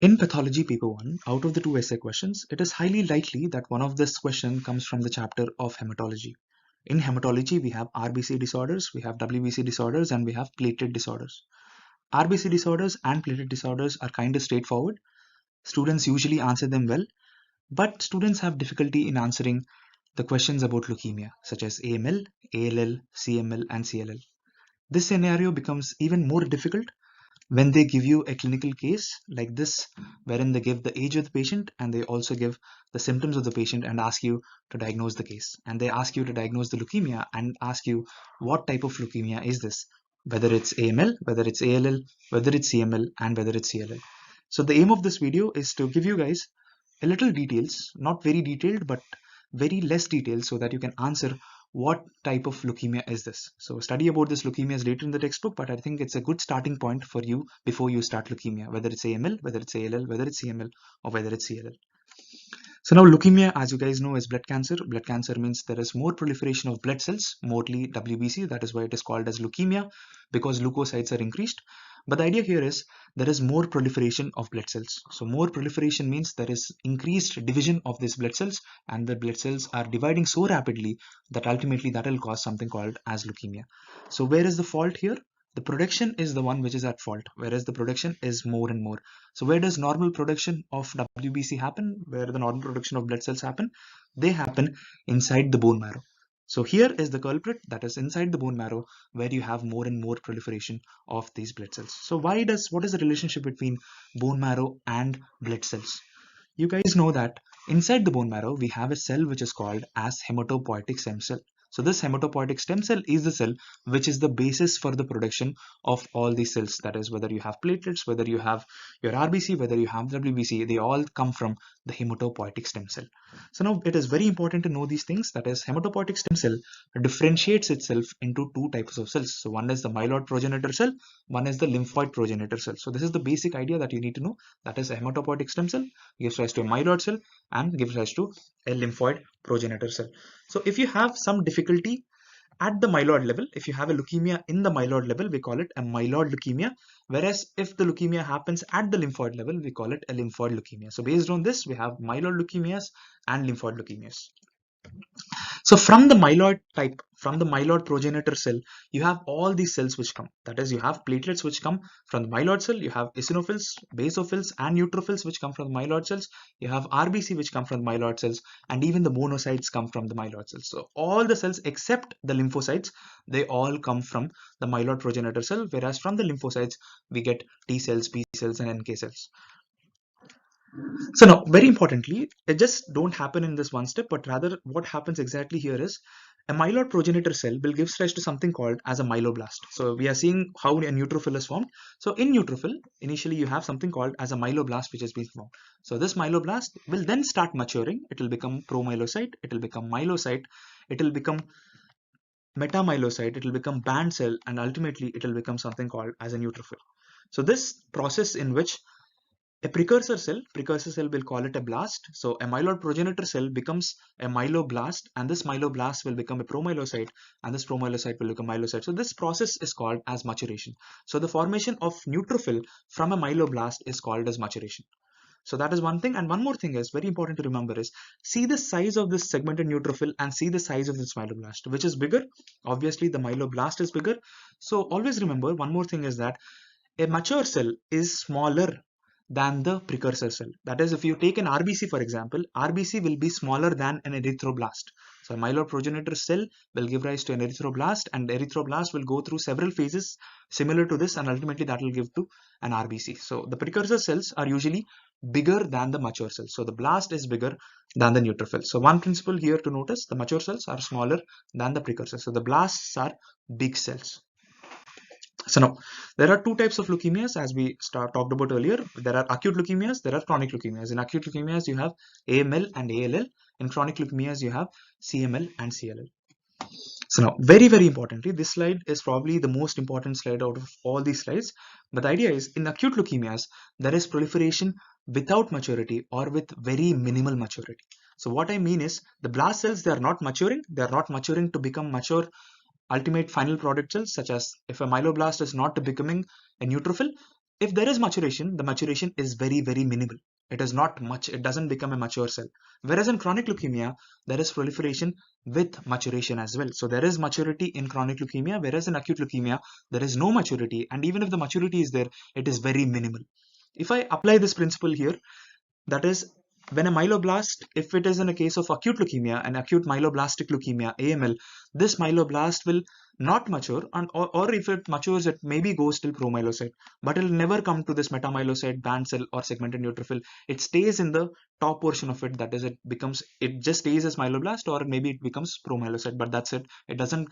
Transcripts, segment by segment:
In Pathology Paper 1, out of the two essay questions, it is highly likely that one of this question comes from the chapter of hematology. In hematology, we have RBC disorders, we have WBC disorders, and we have platelet disorders. RBC disorders and platelet disorders are kind of straightforward. Students usually answer them well, but students have difficulty in answering the questions about leukemia, such as AML, ALL, CML, and CLL. This scenario becomes even more difficult when they give you a clinical case like this, wherein they give the age of the patient and they also give the symptoms of the patient and ask you to diagnose the case. And they ask you to diagnose the leukemia and ask you what type of leukemia is this, whether it's AML, whether it's ALL, whether it's CML, and whether it's CLL. So the aim of this video is to give you guys a little details, not very detailed, but very less details so that you can answer what type of leukemia is this. So study about this leukemia is later in the textbook, but I think it's a good starting point for you before you start leukemia, whether it's AML, whether it's ALL, whether it's CML, or whether it's CLL. So now leukemia, as you guys know, is blood cancer. Blood cancer means there is more proliferation of blood cells, mostly WBC. That is why it is called as leukemia, because leukocytes are increased. But the idea here is there is more proliferation of blood cells. So more proliferation means there is increased division of these blood cells, and the blood cells are dividing so rapidly that ultimately that will cause something called as leukemia. So where is the fault here? The production is the one which is at fault, whereas the production is more and more. So where does normal production of WBC happen? Where the normal production of blood cells happen? They happen inside the bone marrow. So here is the culprit, that is inside the bone marrow, where you have more and more proliferation of these blood cells. So what is the relationship between bone marrow and blood cells? You guys know that inside the bone marrow, we have a cell which is called as hematopoietic stem cell. So this hematopoietic stem cell is the cell which is the basis for the production of all these cells. That is, whether you have platelets, whether you have your RBC, whether you have WBC, they all come from the hematopoietic stem cell. So now it is very important to know these things. That is, hematopoietic stem cell differentiates itself into two types of cells. So one is the myeloid progenitor cell, one is the lymphoid progenitor cell. So this is the basic idea that you need to know. That is, a hematopoietic stem cell gives rise to a myeloid cell and gives rise to a lymphoid progenitor cell. So if you have some difficulty at the myeloid level, if you have a leukemia in the myeloid level, we call it a myeloid leukemia. Whereas if the leukemia happens at the lymphoid level, we call it a lymphoid leukemia. So based on this, we have myeloid leukemias and lymphoid leukemias. So from the myeloid type, from the myeloid progenitor cell, you have all these cells which come. That is, you have platelets which come from the myeloid cell, you have eosinophils, basophils, and neutrophils which come from the myeloid cells, you have RBC which come from the myeloid cells, and even the monocytes come from the myeloid cells. So all the cells except the lymphocytes, they all come from the myeloid progenitor cell, whereas from the lymphocytes, we get T cells, B cells, and NK cells. So now, very importantly, it just don't happen in this one step, but rather what happens exactly here is a myeloid progenitor cell will give rise to something called as a myeloblast. So we are seeing how a neutrophil is formed. So in neutrophil, initially you have something called as a myeloblast which has been formed. So this myeloblast will then start maturing. It will become promyelocyte, it will become myelocyte, it will become metamyelocyte, it will become band cell, and ultimately it will become something called as a neutrophil. So this process in which a precursor cell we'll call it a blast. So a myeloid progenitor cell becomes a myeloblast, and this myeloblast will become a promyelocyte, and this promyelocyte will become myelocyte. So this process is called as maturation. So the formation of neutrophil from a myeloblast is called as maturation. So that is one thing. And one more thing is very important to remember is see the size of this segmented neutrophil and see the size of this myeloblast. Which is bigger? Obviously the myeloblast is bigger. So always remember one more thing is that a mature cell is smaller than the precursor cell. That is, if you take an RBC for example, RBC will be smaller than an erythroblast. So a myeloid progenitor cell will give rise to an erythroblast, and erythroblast will go through several phases similar to this, and ultimately that will give to an RBC. So the precursor cells are usually bigger than the mature cells. So the blast is bigger than the neutrophil. So one principle here to notice, the mature cells are smaller than the precursor. So the blasts are big cells. So now there are two types of leukemias as we talked about earlier. There are acute leukemias, there are chronic leukemias. In acute leukemias you have AML and ALL. In chronic leukemias you have CML and CLL. So now very importantly, this slide is probably the most important slide out of all these slides. But the idea is in acute leukemias there is proliferation without maturity or with very minimal maturity. So what I mean is the blast cells, they are not maturing. They are not maturing to become mature ultimate final product cells, such as if a myeloblast is not becoming a neutrophil, If there is maturation, the maturation is very, very minimal. It is not much. It doesn't become a mature cell. Whereas in chronic leukemia, there is proliferation with maturation as well. So there is maturity in chronic leukemia, whereas in acute leukemia, there is no maturity. And even if the maturity is there, it is very minimal. If I apply this principle here, that is, when a myeloblast, if it is in a case of acute leukemia and acute myeloblastic leukemia, AML, this myeloblast will not mature, and or if it matures, it maybe goes till promyelocyte, but it will never come to this metamyelocyte, band cell, or segmented neutrophil. It stays in the top portion of it, that is, it just stays as myeloblast, or maybe it becomes promyelocyte, but that's it. It doesn't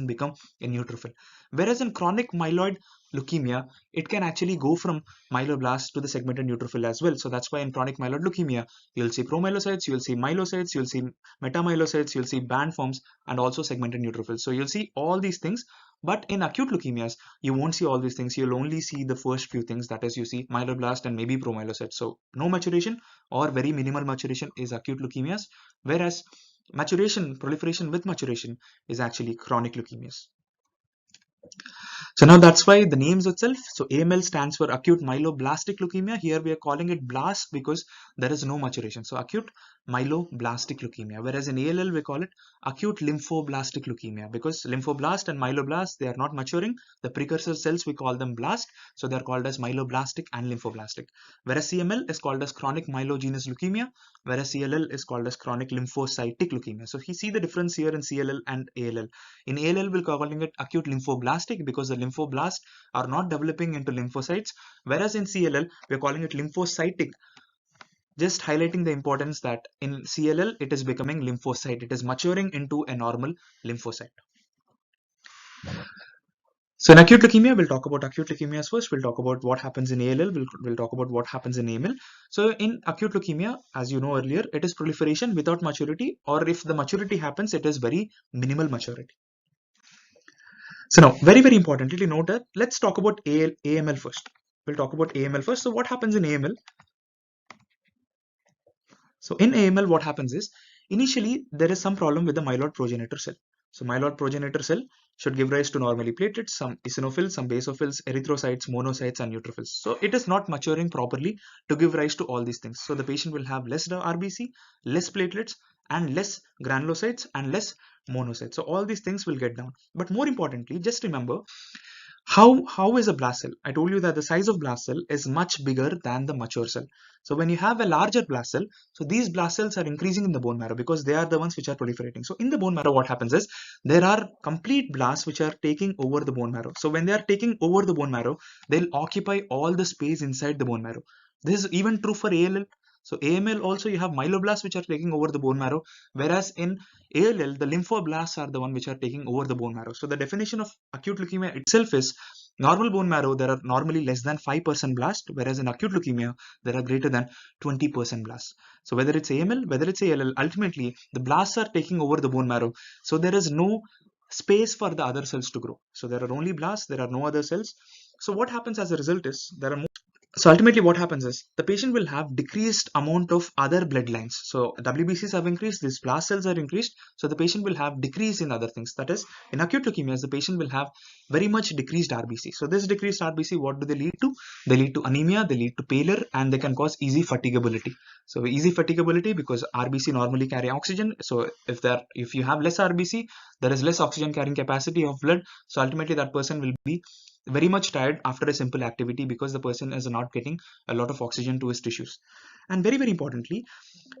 become a neutrophil. Whereas in chronic myeloid leukemia, it can actually go from myeloblast to the segmented neutrophil as well. So that's why in chronic myeloid leukemia, you'll see promyelocytes, you'll see myelocytes, you'll see metamyelocytes, you'll see band forms, and also segmented neutrophils. So you'll see all these things. But in acute leukemias, you won't see all these things. You'll only see the first few things. That is, you see myeloblast and maybe promyelocytes. So no maturation or very minimal maturation is acute leukemias, whereas maturation, proliferation with maturation is actually chronic leukemias. So now that's why the names itself. So AML stands for acute myeloblastic leukemia. Here we are calling it blast because there is no maturation. So acute myeloblastic leukemia. Whereas in ALL we call it acute lymphoblastic leukemia because lymphoblast and myeloblast, they are not maturing. The precursor cells, we call them blast. So they are called as myeloblastic and lymphoblastic. Whereas CML is called as chronic myelogenous leukemia. Whereas CLL is called as chronic lymphocytic leukemia. So you see the difference here in CLL and ALL. In ALL, we're calling it acute lymphoblastic because the lymphoblasts are not developing into lymphocytes, whereas in CLL, we're calling it lymphocytic, just highlighting the importance that in CLL, it is becoming lymphocyte. It is maturing into a normal lymphocyte. So in acute leukemia, we'll talk about acute leukemias first. We'll talk about what happens in ALL. We'll talk about what happens in AML. So in acute leukemia, as you know earlier, it is proliferation without maturity, or if the maturity happens, it is very minimal maturity. So now, very, very importantly, note that let's talk about AML first. We'll talk about AML first. So what happens in AML? So in AML, what happens is, initially, there is some problem with the myeloid progenitor cell. So myeloid progenitor cell should give rise to normally platelets, some eosinophils, some basophils, erythrocytes, monocytes, and neutrophils. So it is not maturing properly to give rise to all these things. So the patient will have less RBC, less platelets, and less granulocytes, and less monocytes. So all these things will get down. But more importantly, just remember, how is a blast cell? I told you that the size of blast cell is much bigger than the mature cell. So when you have a larger blast cell, so these blast cells are increasing in the bone marrow because they are the ones which are proliferating. So in the bone marrow, what happens is there are complete blasts which are taking over the bone marrow. So when they are taking over the bone marrow, they'll occupy all the space inside the bone marrow. This is even true for ALL. So AML also, you have myeloblasts which are taking over the bone marrow, whereas in ALL, the lymphoblasts are the one which are taking over the bone marrow. So the definition of acute leukemia itself is normal bone marrow, there are normally less than 5% blast, whereas in acute leukemia, there are greater than 20% blasts. So whether it's AML, whether it's ALL, ultimately the blasts are taking over the bone marrow. So there is no space for the other cells to grow. So there are only blasts, there are no other cells. So what happens as a result is there are more. So ultimately what happens is the patient will have decreased amount of other bloodlines. So WBCs have increased, these blast cells are increased. So the patient will have decrease in other things. That is, in acute leukemias, the patient will have very much decreased RBC. So this decreased RBC, what do they lead to? They lead to anemia, they lead to pallor, and they can cause easy fatigability. So easy fatigability because RBC normally carry oxygen. So if you have less RBC, there is less oxygen carrying capacity of blood. So ultimately that person will be very much tired after a simple activity because the person is not getting a lot of oxygen to his tissues. And very, very importantly,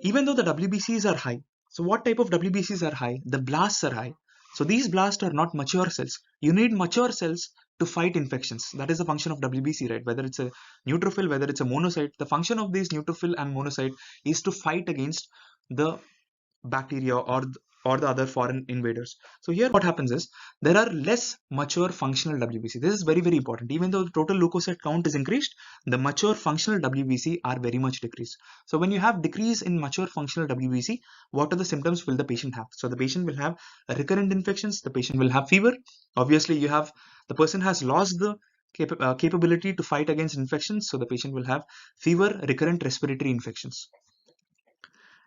even though the WBCs are high, so what type of WBCs are high? The blasts are high. So these blasts are not mature cells. You need mature cells to fight infections. That is the function of WBC, right? Whether it's a neutrophil, whether it's a monocyte, the function of these neutrophil and monocyte is to fight against the bacteria or the other foreign invaders. So here what happens is there are less mature functional WBC. This is very, very important. Even though the total leukocyte count is increased, the mature functional WBC are very much decreased. So when you have decrease in mature functional WBC, what are the symptoms will the patient have? So the patient will have recurrent infections, the patient will have fever. Obviously the person has lost the capability to fight against infections, so the patient will have fever, recurrent respiratory infections.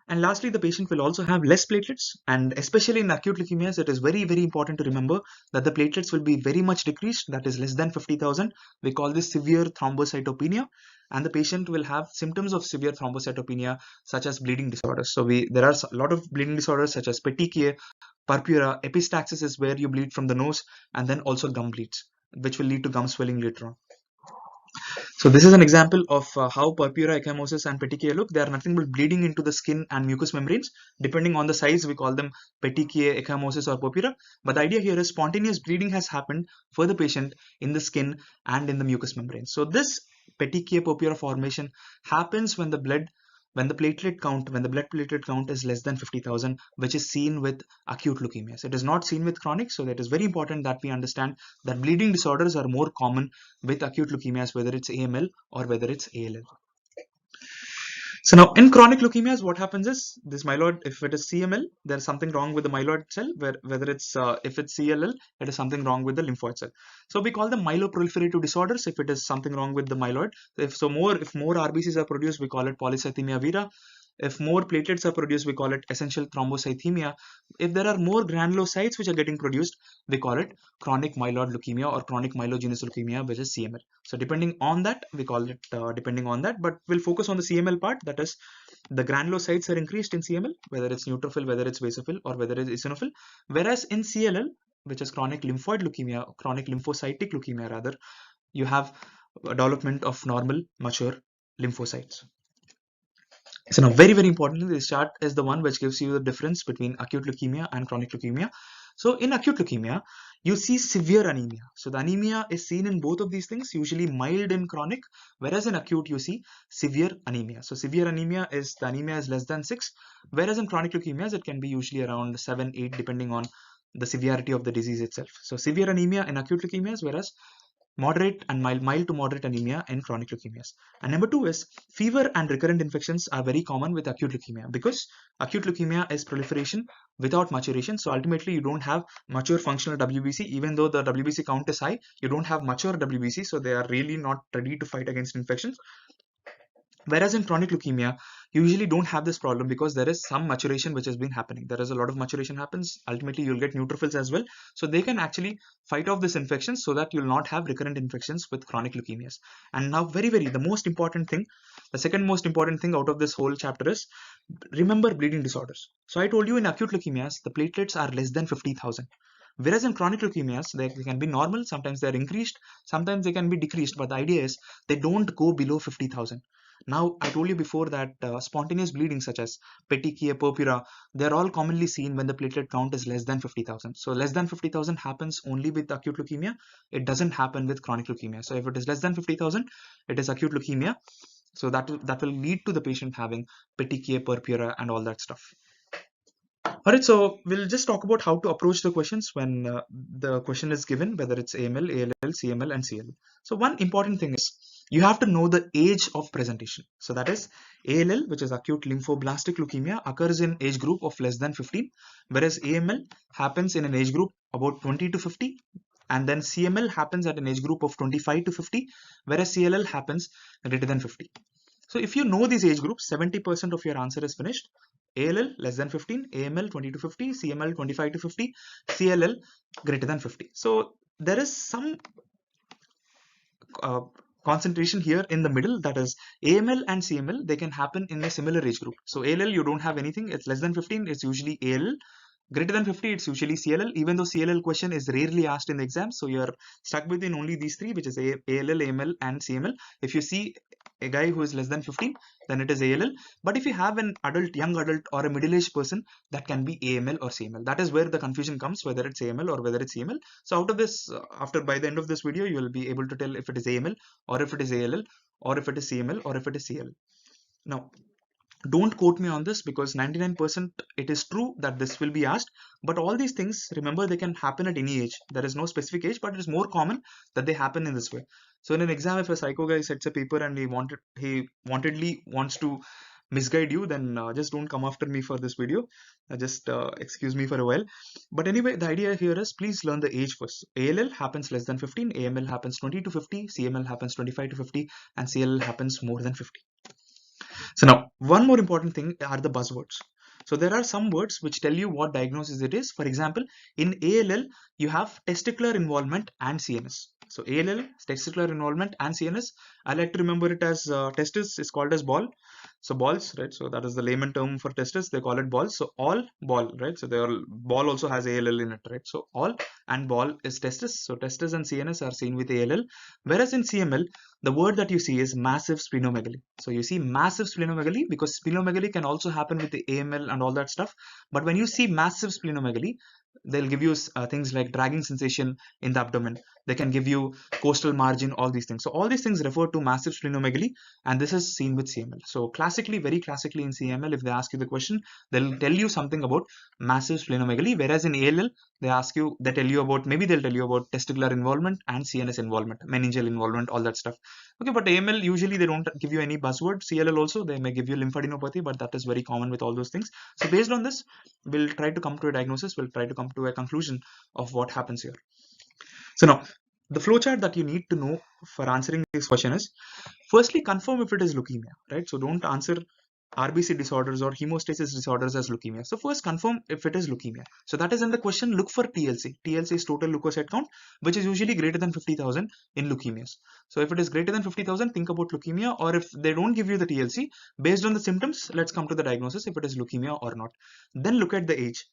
And lastly, the patient will also have less platelets, and especially in acute leukemias, it is very, very important to remember that the platelets will be very much decreased, that is less than 50,000. We call this severe thrombocytopenia, and the patient will have symptoms of severe thrombocytopenia such as bleeding disorders. So there are a lot of bleeding disorders such as petechiae, purpura, epistaxis is where you bleed from the nose, and then also gum bleeds, which will lead to gum swelling later on. So this is an example of how purpura, ecchymosis, and petechiae look. They are nothing but bleeding into the skin and mucous membranes. Depending on the size, we call them petechiae, ecchymosis, or purpura. But the idea here is spontaneous bleeding has happened for the patient in the skin and in the mucous membranes. So this petechiae purpura formation happens when the blood when the blood platelet count is less than 50,000, which is seen with acute leukemias. It is not seen with chronic, so it is very important that we understand that bleeding disorders are more common with acute leukemias, whether it's AML or whether it's ALL. So now in chronic leukemias, what happens is this myeloid, if it is CML, there's something wrong with the myeloid cell, whether it's if it's CLL, it is something wrong with the lymphoid cell. So we call them myeloproliferative disorders if it is something wrong with the myeloid. If more RBCs are produced, we call it polycythemia vera. If more platelets are produced, we call it essential thrombocythemia. If there are more granulocytes which are getting produced, we call it chronic myeloid leukemia or chronic myelogenous leukemia, which is CML. So depending on that, we call it depending on that, but we'll focus on the CML part. That is, the granulocytes are increased in CML, whether it's neutrophil, whether it's basophil, or whether it's eosinophil. Whereas in CLL, which is chronic lymphoid leukemia, chronic lymphocytic leukemia rather, you have a development of normal mature lymphocytes. So now very, very importantly, this chart is the one which gives you the difference between acute leukemia and chronic leukemia. So in acute leukemia, you see severe anemia. So the anemia is seen in both of these things, usually mild in chronic, whereas in acute you see severe anemia. So severe anemia is the anemia is less than 6, whereas in chronic leukemias it can be usually around 7, 8 depending on the severity of the disease itself. So severe anemia in acute leukemias, whereas moderate and mild to moderate anemia in chronic leukemias. And number 2 is fever and recurrent infections are very common with acute leukemia because acute leukemia is proliferation without maturation. So ultimately you don't have mature functional WBC. Even though the WBC count is high, you don't have mature WBC, so they are really not ready to fight against infections. Whereas in chronic leukemia, you usually don't have this problem because there is some maturation which has been happening. There is a lot of maturation happens. Ultimately, you'll get neutrophils as well. So they can actually fight off this infection so that you'll not have recurrent infections with chronic leukemias. And now the most important thing, the second most important thing out of this whole chapter is remember bleeding disorders. So I told you in acute leukemias, the platelets are less than 50,000. Whereas in chronic leukemias, they can be normal, sometimes they're increased, sometimes they can be decreased, but the idea is they don't go below 50,000. Now, I told you before that spontaneous bleeding such as petechiae, purpura, they're all commonly seen when the platelet count is less than 50,000. So less than 50,000 happens only with acute leukemia. It doesn't happen with chronic leukemia. So if it is less than 50,000, it is acute leukemia. So that will lead to the patient having petechiae, purpura, and all that stuff. All right, so we'll just talk about how to approach the questions when the question is given, whether it's AML, ALL, CML, and CLL. So one important thing is you have to know the age of presentation. So that is ALL, which is acute lymphoblastic leukemia, occurs in age group of less than 15, whereas AML happens in an age group about 20 to 50, and then CML happens at an age group of 25 to 50, whereas CLL happens greater than 50. So if you know these age groups, 70% of your answer is finished. ALL less than 15, AML 20 to 50, CML 25 to 50, CLL greater than 50. So there is some concentration here in the middle, that is AML and CML, they can happen in a similar age group. So ALL, you don't have anything, it's less than 15, it's usually ALL. Greater than 50, it's usually CLL, even though CLL question is rarely asked in the exam. So you're stuck within only these three, which is ALL, AML, and CML. If you see a guy who is less than 15, then it is ALL. But if you have an adult, young adult, or a middle-aged person, that can be AML or CML. That is where the confusion comes, whether it's AML or whether it's CML. So out of this, by the end of this video, you will be able to tell if it is AML, or if it is ALL, or if it is CML, or if it is CLL. Now, don't quote me on this because 99% it is true that this will be asked, but all these things, remember, they can happen at any age. There is no specific age, but it is more common that they happen in this way. So in an exam, if a psycho guy sets a paper and he wantedly wants to misguide you, then just don't come after me for this video. Just excuse me for a while. But anyway, the idea here is please learn the age first. ALL happens less than 15, AML happens 20 to 50, CML happens 25 to 50, and CLL happens more than 50. So now, one more important thing are the buzzwords. So there are some words which tell you what diagnosis it is. For example, in ALL, you have testicular involvement and CNS. So ALL, testicular involvement and CNS. I like to remember it as testis is called as ball. So balls, right? So that is the layman term for testis. They call it balls. So all ball, right? So they all ball also has ALL in it, right? So all and ball is testis. So testis and CNS are seen with ALL. Whereas in CML, the word that you see is massive splenomegaly. So you see massive splenomegaly because splenomegaly can also happen with the AML and all that stuff. But when you see massive splenomegaly, they'll give you things like dragging sensation in the abdomen. They can give you coastal margin, all these things. So all these things refer to massive splenomegaly, and this is seen with CML. So classically, very classically in CML, if they ask you the question, they'll tell you something about massive splenomegaly. Whereas in ALL, they tell you about, maybe they'll tell you about testicular involvement and CNS involvement, meningeal involvement, all that stuff. Okay, but AML usually they don't give you any buzzword. CLL also they may give you lymphadenopathy, but that is very common with all those things. So based on this, we'll try to come to a diagnosis. We'll try to come to a conclusion of what happens here. So now, the flowchart that you need to know for answering this question is, firstly, confirm if it is leukemia, right? So don't answer RBC disorders or hemostasis disorders as leukemia. So first confirm if it is leukemia. So that is in the question, look for TLC. TLC is total leukocyte count, which is usually greater than 50,000 in leukemias. So if it is greater than 50,000, think about leukemia, or if they don't give you the TLC, based on the symptoms, let's come to the diagnosis if it is leukemia or not. Then look at the age.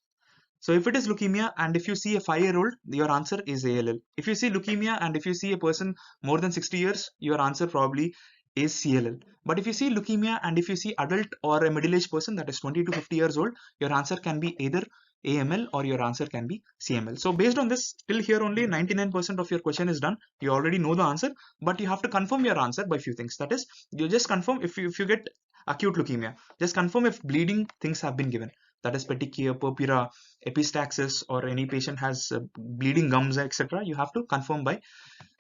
So if it is leukemia and if you see a 5-year-old, your answer is ALL. If you see leukemia and if you see a person more than 60 years, your answer probably is CLL. But if you see leukemia and if you see adult or a middle-aged person that is 20 to 50 years old, your answer can be either AML or your answer can be CML. So based on this, till here only 99% of your question is done. You already know the answer, but you have to confirm your answer by few things. That is, you just confirm if you get acute leukemia, just confirm if bleeding things have been given. That is petechia, purpura, epistaxis, or any patient has bleeding gums, etc. You have to confirm by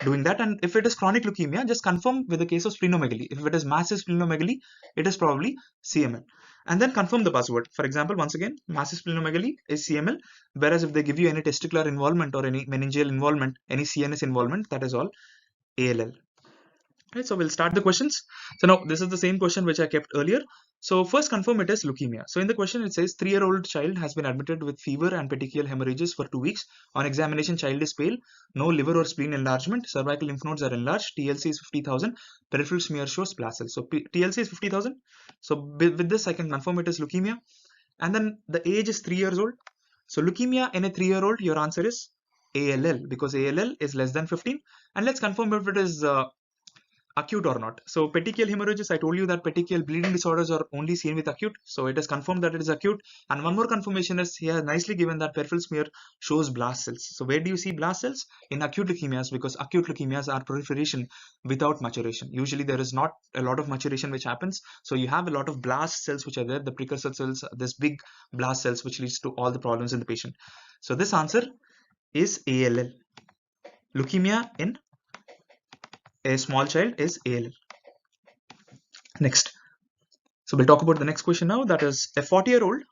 doing that. And if it is chronic leukemia, just confirm with the case of splenomegaly. If it is massive splenomegaly, it is probably CML. And then confirm the buzzword. For example, once again, massive splenomegaly is CML, whereas if they give you any testicular involvement or any meningeal involvement, any CNS involvement, that is all ALL. Right, so we'll start the questions. So now this is the same question which I kept earlier. So first confirm it is leukemia. So in the question it says 3-year-old child has been admitted with fever and petechial hemorrhages for 2 weeks. On examination, child is pale, no liver or spleen enlargement, cervical lymph nodes are enlarged, TLC is 50,000, peripheral smear shows blast cells. So TLC is 50,000. So with this I can confirm it is leukemia. And then the age is 3 years old. So leukemia in a 3-year-old, your answer is ALL because ALL is less than 15. And let's confirm if it is acute or not. So petechial hemorrhages, I told you that petechial bleeding disorders are only seen with acute. So it is confirmed that it is acute. And one more confirmation is here nicely given that peripheral smear shows blast cells. So where do you see blast cells? In acute leukemias, because acute leukemias are proliferation without maturation. Usually there is not a lot of maturation which happens. So you have a lot of blast cells which are there, the precursor cells, this big blast cells which leads to all the problems in the patient. So this answer is ALL. Leukemia in a small child is ALL. Next. So we'll talk about the next question now. That is, a 40-year-old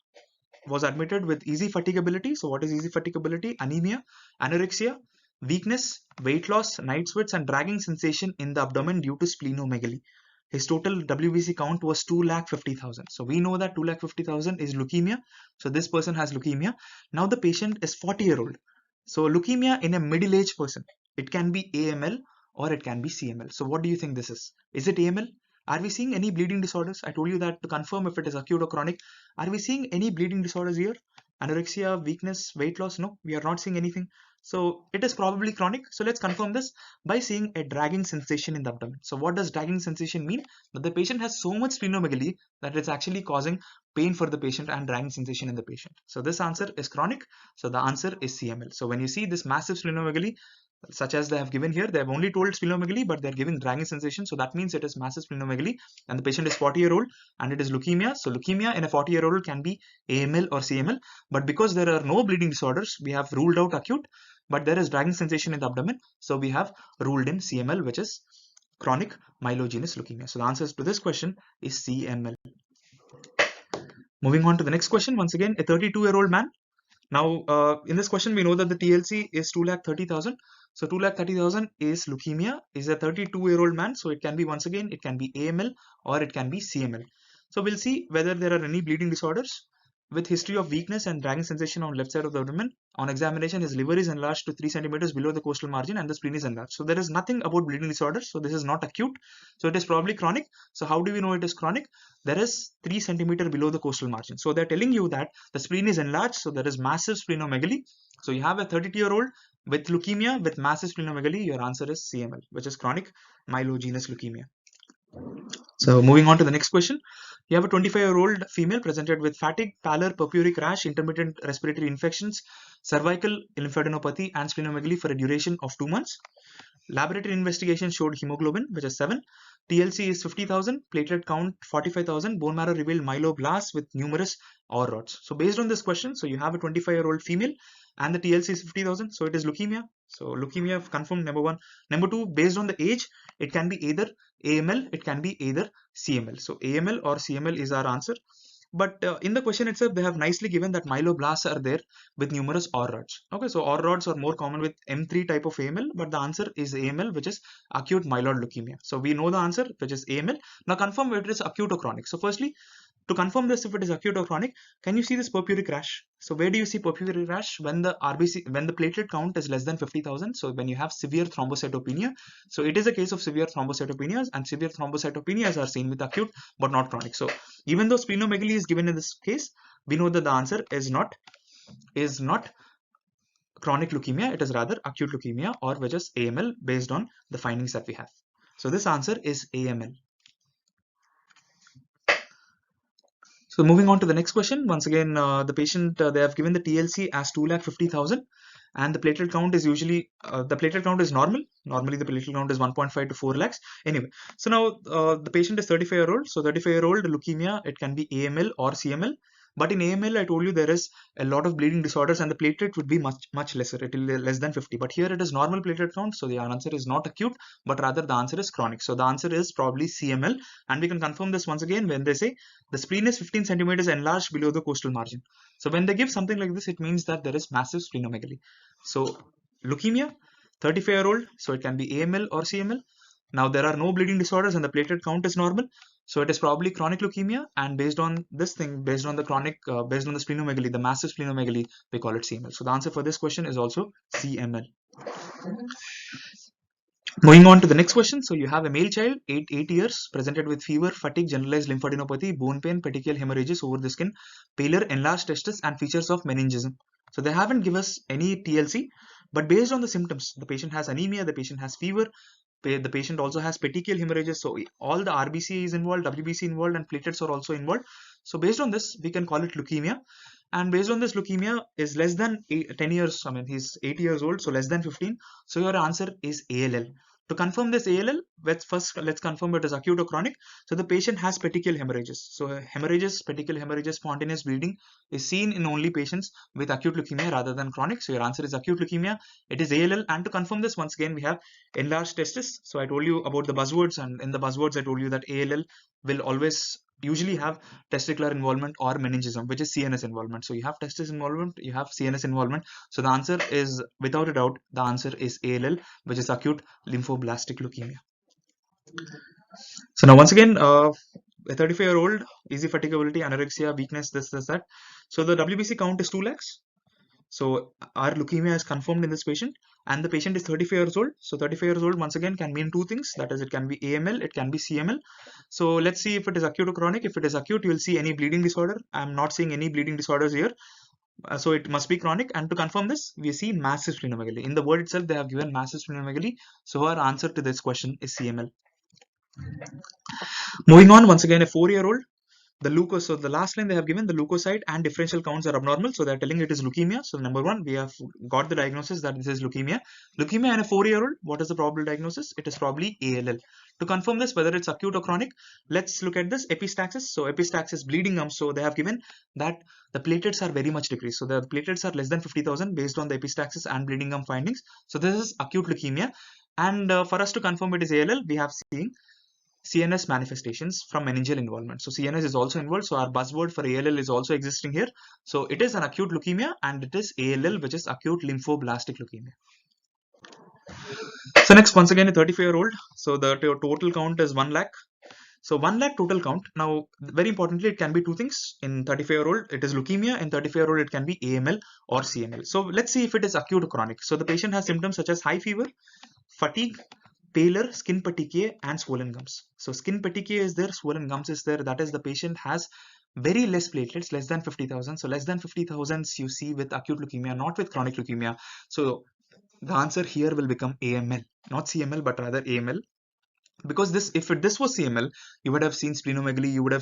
was admitted with easy fatigability. So what is easy fatigability? Anemia, anorexia, weakness, weight loss, night sweats, and dragging sensation in the abdomen due to splenomegaly. His total WBC count was 250,000. So we know that 250,000 is leukemia. So this person has leukemia. Now the patient is 40-year-old. So leukemia in a middle-aged person. It can be AML or it can be CML. So what do you think this is? Is it AML? Are we seeing any bleeding disorders? I told you that to confirm if it is acute or chronic. Are we seeing any bleeding disorders here? Anorexia, weakness, weight loss? No, we are not seeing anything. So it is probably chronic. So let's confirm this by seeing a dragging sensation in the abdomen. So what does dragging sensation mean? That the patient has so much splenomegaly that it's actually causing pain for the patient and dragging sensation in the patient. So this answer is chronic. So the answer is CML. So when you see this massive splenomegaly, such as they have given here, they have only told splenomegaly, but they're giving dragging sensation. So that means it is massive splenomegaly and the patient is 40-year-old and it is leukemia. So leukemia in a 40-year-old can be AML or CML, but because there are no bleeding disorders, we have ruled out acute, but there is dragging sensation in the abdomen. So we have ruled in CML, which is chronic myelogenous leukemia. So the answers to this question is CML. Moving on to the next question. Once again, a 32-year-old man. Now, in this question, we know that the TLC is 230,000. So 230,000 is leukemia, is a 32-year-old man. So it can be, once again, it can be AML or it can be CML. So we'll see whether there are any bleeding disorders. With history of weakness and dragging sensation on left side of the abdomen. On examination, his liver is enlarged to 3 centimeters below the costal margin and the spleen is enlarged. So there is nothing about bleeding disorders. So this is not acute. So it is probably chronic. So how do we know it is chronic? There is 3 centimeter below the costal margin. So they're telling you that the spleen is enlarged. So there is massive splenomegaly. So you have a 32-year-old with leukemia with massive splenomegaly. Your answer is CML, which is chronic myelogenous leukemia. So moving on to the next question. You have a 25-year-old female presented with fatigue, pallor, purpuric rash, intermittent respiratory infections, cervical lymphadenopathy and splenomegaly for a duration of 2 months. Laboratory investigation showed hemoglobin, which is 7. TLC is 50,000, platelet count 45,000, bone marrow revealed myeloblasts with numerous OR rods. So based on this question, so you have a 25-year-old female and the TLC is 50,000, so it is leukemia. So leukemia confirmed, number 1. Number 2, based on the age, it can be either AML, it can be either CML. So AML or CML is our answer. But in the question itself, they have nicely given that myeloblasts are there with numerous OR rods. Okay, so OR rods are more common with M3 type of AML, but the answer is AML, which is acute myeloid leukemia. So we know the answer, which is AML. Now confirm whether it is acute or chronic. So firstly, to confirm this, if it is acute or chronic, can you see this purpuric rash? So where do you see purpuric rash? When the when the platelet count is less than 50,000. So when you have severe thrombocytopenia. So it is a case of severe thrombocytopenias, and severe thrombocytopenias are seen with acute but not chronic. So even though splenomegaly is given in this case, we know that the answer is not chronic leukemia. It is rather acute leukemia, or which is AML, based on the findings that we have. So this answer is AML. So moving on to the next question, once again, the patient, they have given the TLC as 2,50,000 and the platelet count is usually, the platelet count is normal. Normally the platelet count is 1.5 to 4 lakhs. Anyway, so now the patient is 35-year-old. So 35-year-old leukemia, it can be AML or CML. But in AML, I told you there is a lot of bleeding disorders and the platelet would be much lesser. It will be less than 50. But here it is normal platelet count. So the answer is not acute, but rather the answer is chronic. So the answer is probably CML. And we can confirm this once again when they say the spleen is 15 centimeters enlarged below the costal margin. So when they give something like this, it means that there is massive splenomegaly. So leukemia, 35-year-old. So it can be AML or CML. Now there are no bleeding disorders and the platelet count is normal. So it is probably chronic leukemia, and based on this thing, based on the chronic, based on the splenomegaly, the massive splenomegaly, we call it CML. So the answer for this question is also CML. Moving on to the next question. So you have a male child, 8 years, presented with fever, fatigue, generalized lymphadenopathy, bone pain, petechial hemorrhages over the skin, pallor, enlarged testis, and features of meningism. So they haven't given us any TLC, but based on the symptoms, the patient has anemia, the patient has fever, the patient also has petechial hemorrhages. So all the RBC is involved, WBC involved, and platelets are also involved. So based on this, we can call it leukemia. And based on this, leukemia is less than 10 years. I mean, he's 8 years old, so less than 15. So your answer is ALL. To confirm this ALL, let's confirm it is acute or chronic. So the patient has petechial hemorrhages. So hemorrhages, petechial hemorrhages, spontaneous bleeding is seen in only patients with acute leukemia rather than chronic. So your answer is acute leukemia. It is ALL. And to confirm this, once again, we have enlarged testis. So I told you about the buzzwords, and in the buzzwords, I told you that ALL will always usually have testicular involvement or meningism, which is CNS involvement. So you have testis involvement, you have CNS involvement. So the answer is, without a doubt, the answer is ALL, which is acute lymphoblastic leukemia. So now once again, a 35-year-old, easy fatigability, anorexia, weakness, this, that. So the WBC count is 2 lakhs. So our leukemia is confirmed in this patient, and the patient is 35 years old. So 35 years old once again can mean two things. That is, it can be AML, it can be CML. So let's see if it is acute or chronic. If it is acute, you will see any bleeding disorder. I'm not seeing any bleeding disorders here. So it must be chronic. And to confirm this, we see massive splenomegaly. In the word itself, they have given massive splenomegaly. So our answer to this question is CML. Moving on, once again, a 4-year-old. So the last line they have given, the leukocyte and differential counts are abnormal. So they're telling it is leukemia. So number 1, we have got the diagnosis that this is leukemia. Leukemia in a 4-year-old, what is the probable diagnosis? It is probably ALL. To confirm this, whether it's acute or chronic, let's look at this epistaxis. So epistaxis, bleeding gums. So they have given that the platelets are very much decreased. So the platelets are less than 50,000 based on the epistaxis and bleeding gum findings. So this is acute leukemia. And for us to confirm it is ALL, we have seen CNS manifestations from meningeal involvement. So CNS is also involved. So our buzzword for ALL is also existing here. So it is an acute leukemia and it is ALL, which is acute lymphoblastic leukemia. So next, once again, a 35-year-old. So the total count is 1 lakh. So 1 lakh total count. Now, very importantly, it can be two things. In 35-year-old, it is leukemia. In 35-year-old, it can be AML or CML. So let's see if it is acute or chronic. So the patient has symptoms such as high fever, fatigue, pallor, skin petechiae, and swollen gums. So skin petechiae is there, swollen gums is there. That is, the patient has very less platelets, less than 50,000. So less than 50,000 you see with acute leukemia, not with chronic leukemia. So the answer here will become AML, not CML, but rather AML. Because this, if this was CML, you would have seen splenomegaly, you would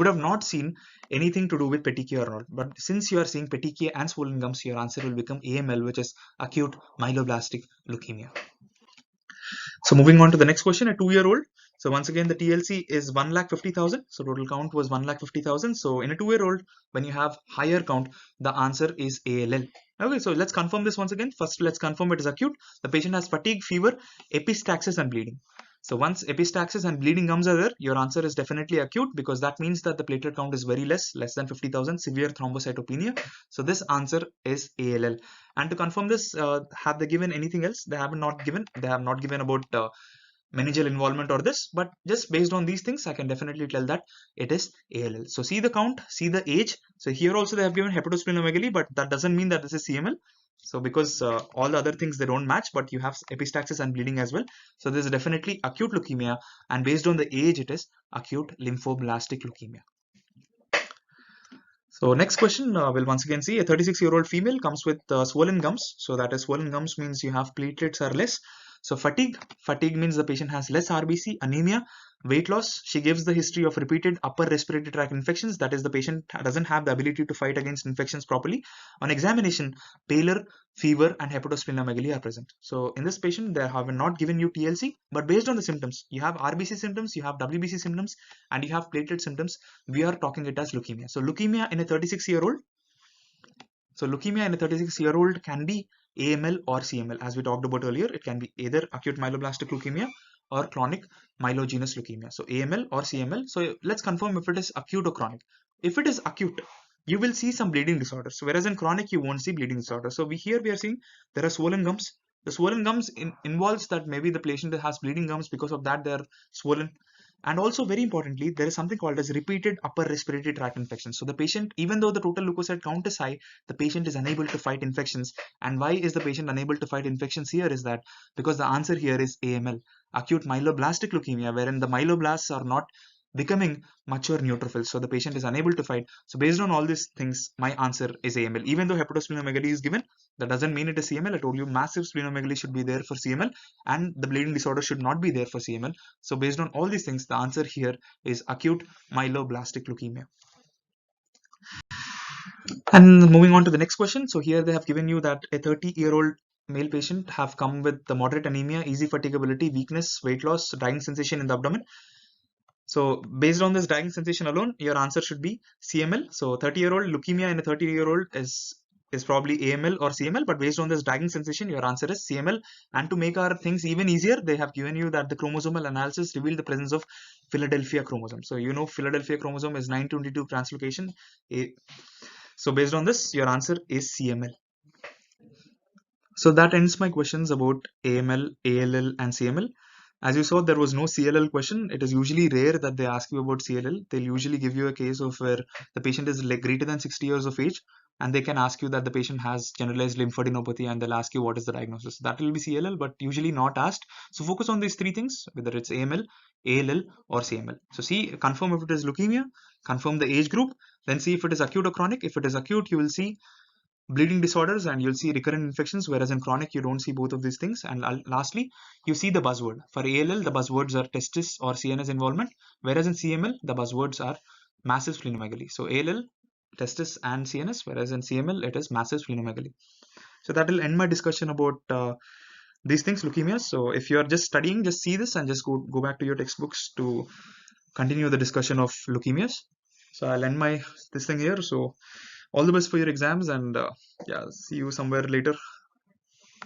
have not seen anything to do with petechiae or not. But since you are seeing petechiae and swollen gums, your answer will become AML, which is acute myeloblastic leukemia. So moving on to the next question, a 2-year-old. So once again, the TLC is 1,50,000. So total count was 1,50,000. So in a 2-year-old, when you have higher count, the answer is ALL. Okay, so let's confirm this once again. First, let's confirm it is acute. The patient has fatigue, fever, epistaxis, and bleeding. So once epistaxis and bleeding gums are there, your answer is definitely acute, because that means that the platelet count is very less than 50,000, severe thrombocytopenia. So this answer is ALL. And to confirm this, have they given anything else? They have not given. They have not given about meningeal involvement or this, but just based on these things, I can definitely tell that it is ALL. So see the count, see the age. So here also they have given hepatosplenomegaly, but that doesn't mean that this is CML. So because all the other things, they don't match, but you have epistaxis and bleeding as well. So this is definitely acute leukemia, and based on the age, it is acute lymphoblastic leukemia. So next question, we'll once again see a 36-year-old female comes with swollen gums. So that is, swollen gums means you have platelets are less. So fatigue means the patient has less RBC, anemia, weight loss. She gives the history of repeated upper respiratory tract infections. That is, the patient doesn't have the ability to fight against infections properly. On examination, pallor, fever, and hepatosplenomegaly are present. So in this patient, they have not given you TLC, but based on the symptoms, you have RBC symptoms, you have WBC symptoms, and you have platelet symptoms. We are talking it as leukemia. So leukemia in a 36-year-old. So leukemia in a 36-year-old can be AML or CML. As we talked about earlier, it can be either acute myeloblastic leukemia or chronic myelogenous leukemia. So AML or CML. So let's confirm if it is acute or chronic. If it is acute, you will see some bleeding disorders. So whereas in chronic, you won't see bleeding disorders. So here we are seeing there are swollen gums. The swollen gums involves that maybe the patient has bleeding gums, because of that they are swollen. And also, very importantly, there is something called as repeated upper respiratory tract infections. So the patient, even though the total leukocyte count is high, the patient is unable to fight infections. And why is the patient unable to fight infections here is that because the answer here is AML, acute myeloblastic leukemia, wherein the myeloblasts are not becoming mature neutrophils. So the patient is unable to fight. So based on all these things, my answer is AML. Even though hepatosplenomegaly is given, that doesn't mean it is CML. I told you massive splenomegaly should be there for CML, and the bleeding disorder should not be there for CML. So based on all these things, the answer here is acute myeloblastic leukemia. And moving on to the next question. So here they have given you that a 30-year-old male patient have come with the moderate anemia, easy fatigability, weakness, weight loss, drying sensation in the abdomen. So based on this drying sensation alone, your answer should be CML. So 30-year-old leukemia in a 30-year-old is probably AML or CML, but based on this drying sensation, your answer is CML. And to make our things even easier, they have given you that the chromosomal analysis revealed the presence of Philadelphia chromosome. So you know Philadelphia chromosome is 922 translocation. So based on this, your answer is CML. So that ends my questions about AML, ALL, and CML. As you saw, there was no CLL question. It is usually rare that they ask you about CLL. They'll usually give you a case of where the patient is like greater than 60 years of age, and they can ask you that the patient has generalized lymphadenopathy, and they'll ask you what is the diagnosis. That will be CLL, but usually not asked. So focus on these three things, whether it's AML, ALL, or CML. So see, confirm if it is leukemia, confirm the age group, then see if it is acute or chronic. If it is acute, you will see bleeding disorders and you'll see recurrent infections, whereas in chronic you don't see both of these things. And lastly, you see the buzzword. For ALL, the buzzwords are testis or CNS involvement, whereas in CML the buzzwords are massive splenomegaly. So ALL, testis, and CNS, whereas in CML it is massive splenomegaly. So that will end my discussion about these things, leukemias. So if you are just studying, just see this and just go back to your textbooks to continue the discussion of leukemias. So I'll end my this thing here. So all the best for your exams, and yeah, see you somewhere later.